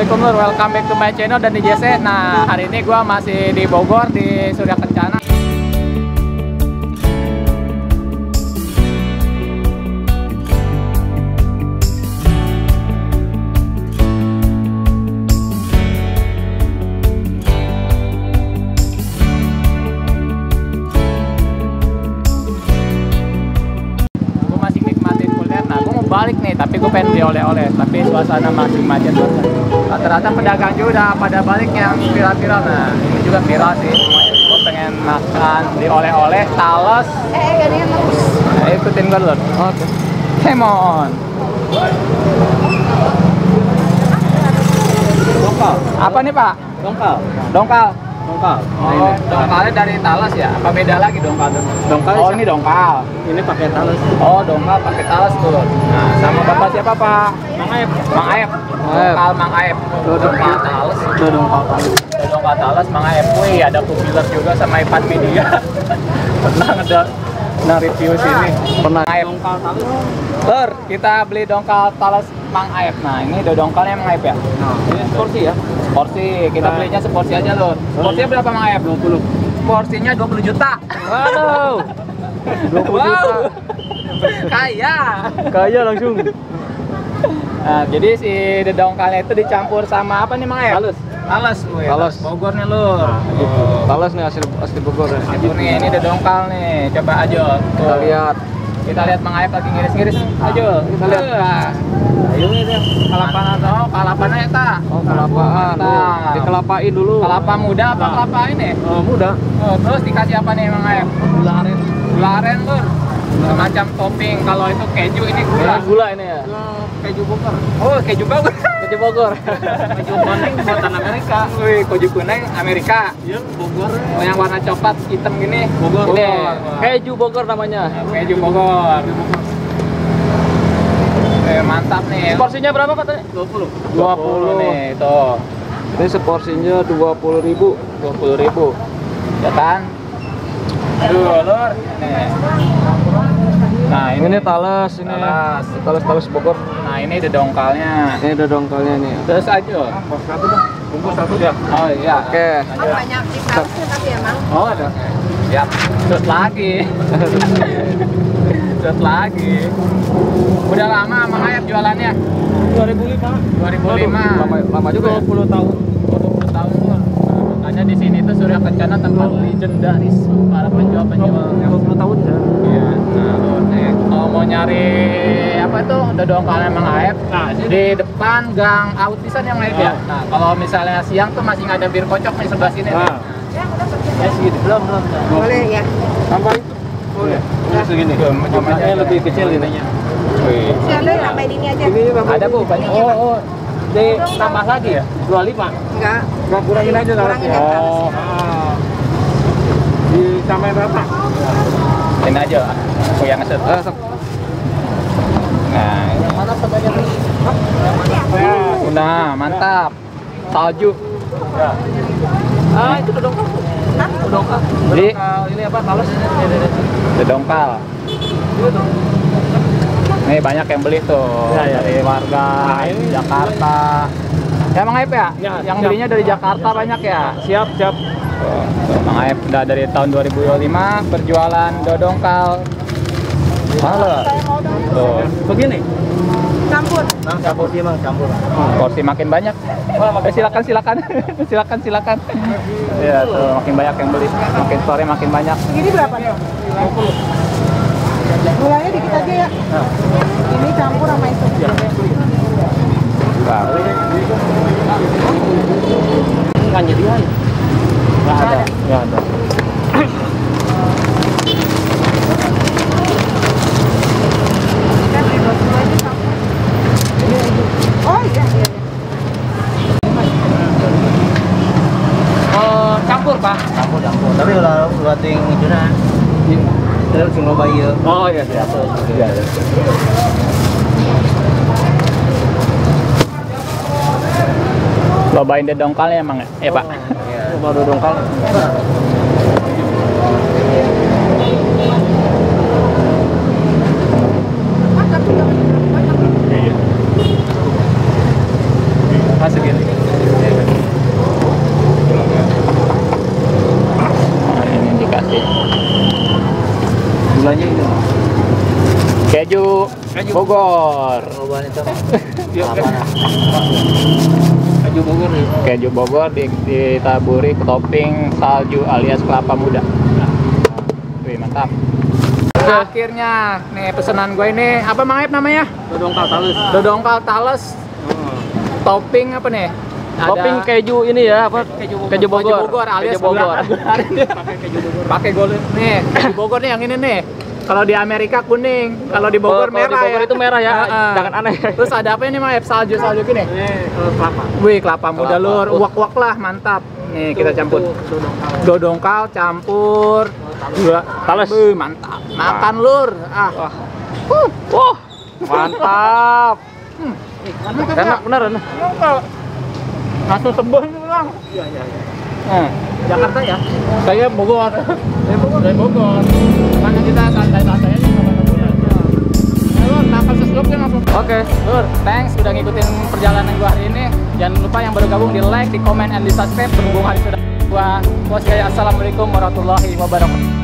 Assalamualaikum lur, welcome back to my channel dan di JC. Nah, hari ini gua masih di Bogor di Surya Kencana. Balik nih, tapi gue pengen beli oleh-oleh, tapi suasana masih macet banget. Rata-rata pedagang juga udah pada balik yang viral-viral. Nah, ini juga viral sih semuanya. Gue pengen makan di oleh-oleh Tales. Gantian terus. Nah, ikutin gue dulu. Oke. Come on. Dongkal. Apa nih Pak? Dongkal. Dongkal. Dongkal. Oh, dongkalnya dari Tales ya? Apa beda lagi dongkal? Dongkal. Oh, ini dongkal. Ini pakai Tales. Oh, dongkal pakai Tales tuh. Nah, sama Bapak siapa Pak? Mang Aep. Mang Aep. Dongkal Mang Aep. Dongkal Tales. Dongkal Tales. Dongkal Tales Mang Aep. Wih, ada populer juga sama Ipan Media. Pernah ada review sini. Pernah Aep. Dongkal Tales. Lur, kita beli dongkal Tales Mang Aep. Nah, ini ada dongkalnya Mang Aep ya? Nah, ini porsi ya. Porsi, kita belinya seporsi aja lur. Porsinya berapa Mang Aep? 20. Porsinya 20 juta. Waduh. 20 juta. Kaya. Kaya langsung. Nah, jadi si dongkalnya itu dicampur sama apa nih Mang Aep? Tales. Tales, wih. Tales. Bogor nih lur. Gitu. Tales nih asli Bogor ya. Itu nih, ini ada dongkal nih. Coba aja. Kita lihat. Kita lihat Mang Aep lagi ngiris-ngiris. Aja. Kita lihat. Ayo ini kalapan atau kalapannya eta. Oh, kelapaan. Mantap. Dikelapain dulu. Kelapa muda apa kelapa ini? Muda. Oh, terus dikasih apa nih Mang Aep? Gula aren. Gula aren lur. Semacam topping. Kalau itu keju, ini gula. Gula ini ya. Keju Bogor. Oh, keju Bogor. Keju Bogor. Keju kuning buatan Amerika. Wih, keju kuning Amerika. Iya, Bogor. Oh, yang warna coklat hitam gini. Bogor. Ini Keju Bogor namanya. keju Bogor. Mantap nih. Porsinya berapa Pak tadi? 20. 20 nih, tuh. Ini seporsinya 20.000. 20.000. Ya kan? Aduh, lur. Nih. Nah, Ini Tales ini. Tales Bogor. Nah, ini ada dongkalnya. Ini ada dongkalnya nih. Terus aja. Satu dong. Bungkus satu ya. Oh iya. Oke. Oh, banyak di Talesnya tapi emang. Oh, ada. Siap. Terus lagi. Terus lagi. Udah lama Mang Aep jualannya? 2005. 2005. Lama juga ya? 20 tahun. 20 tahun tuh. Nah, makanya di sini tuh Surya Kencana tempat legendaris para penjual-penjual. 20 tahun ya. Iya. Nah, lu nih kalau mau nyari apa itu udah dongkalnya Mang Aep. Nah, Di depan gang Autisan yang Aep ya. Nah, kalau misalnya siang tuh masih nggak ada bir kocok nih sebelah sini. Nah. Ya, udah pergi. Ya segini. Belum. Boleh ya. Tambah itu. Boleh. Ini segini. Ini lebih kecil ininya. Wih. Siapa sampai ini aja? Ini tambah. Ada Bu, banyak. Oh. Ditambah lagi ya? 25. Enggak. Kurangin aja Kurangin Tales. yang Oh. Disamain berapa? Ini aja. Aku yang ngeset. Nah, ini mana sebanyak ini? Nah, mantap. Salju. Ya. Itu dongkal. Dongkal. Beli. Ini apa? Tales. Ada dongkal. Nih banyak yang beli tuh Ya. dari warga Jakarta. Ya Mang Aep ya? Ya, Yang siap. belinya dari Jakarta banyak ya? Siap. Tuh, Mang Aep udah dari tahun 2005 berjualan dodongkal. Halo. Tuh, Begini. Campur. Campur sih Bang, campur. porsi makin banyak. Silakan. silakan. Ya, tuh makin banyak yang beli. Makin sore makin banyak. Segini berapa nih? 50. Gulanya dikit aja ya. Ini campur sama itu. Nah, Kan jadi aja. Nggak ada. Kan beli 20 aja campur. Oh iya. Campur Pak. campur. Tapi kalau buating itu nah, terus sing loba ieu. Oh iya siap. Iya. Lobain deh dongkalnya emang ya Pak? Baru dongkal. Iya. Pas segini. Bogor. Ngobain itu. Keju Bogor nih. Keju Bogor ditaburi topping salju alias kelapa muda. Wih, mantap. Akhirnya nih pesanan gue ini apa Mang Ep namanya? Dodongkal talus. Dodongkal tales. Topping apa nih? Topping keju ini ya, apa? Keju Bogor. Alias Keju Bogor. pakai keju Bogor. Pakai golden. Nih, keju Bogor nih yang ini nih. Kalau di Amerika kuning, kalau di Bogor Kalau merah di Bogor ya. itu merah ya, jangan aneh. Terus ada apa ini Mang Ep? Salju gini. Ini kelapa. Wih, kelapa muda Kelapa. lur, uak-uak lah, mantap. Nih, kita campur. Dodongkal campur gula Tales. Wih, mantap. Makan lur. Ah. Wah, mantap. Enak beneran. Langsung sebel nih bilang. Iya. Jakarta ya? Saya Bogor. Saya Bogor. Makanya kita santai-santai aja sama teman-teman. Lur, nakal seselupnya langsung. Oke. Lur, thanks sudah ngikutin perjalanan gua hari ini. Jangan lupa yang baru gabung di like, di komen, and di subscribe. Berhubung hari sudah gua. Assalamualaikum warahmatullahi wabarakatuh.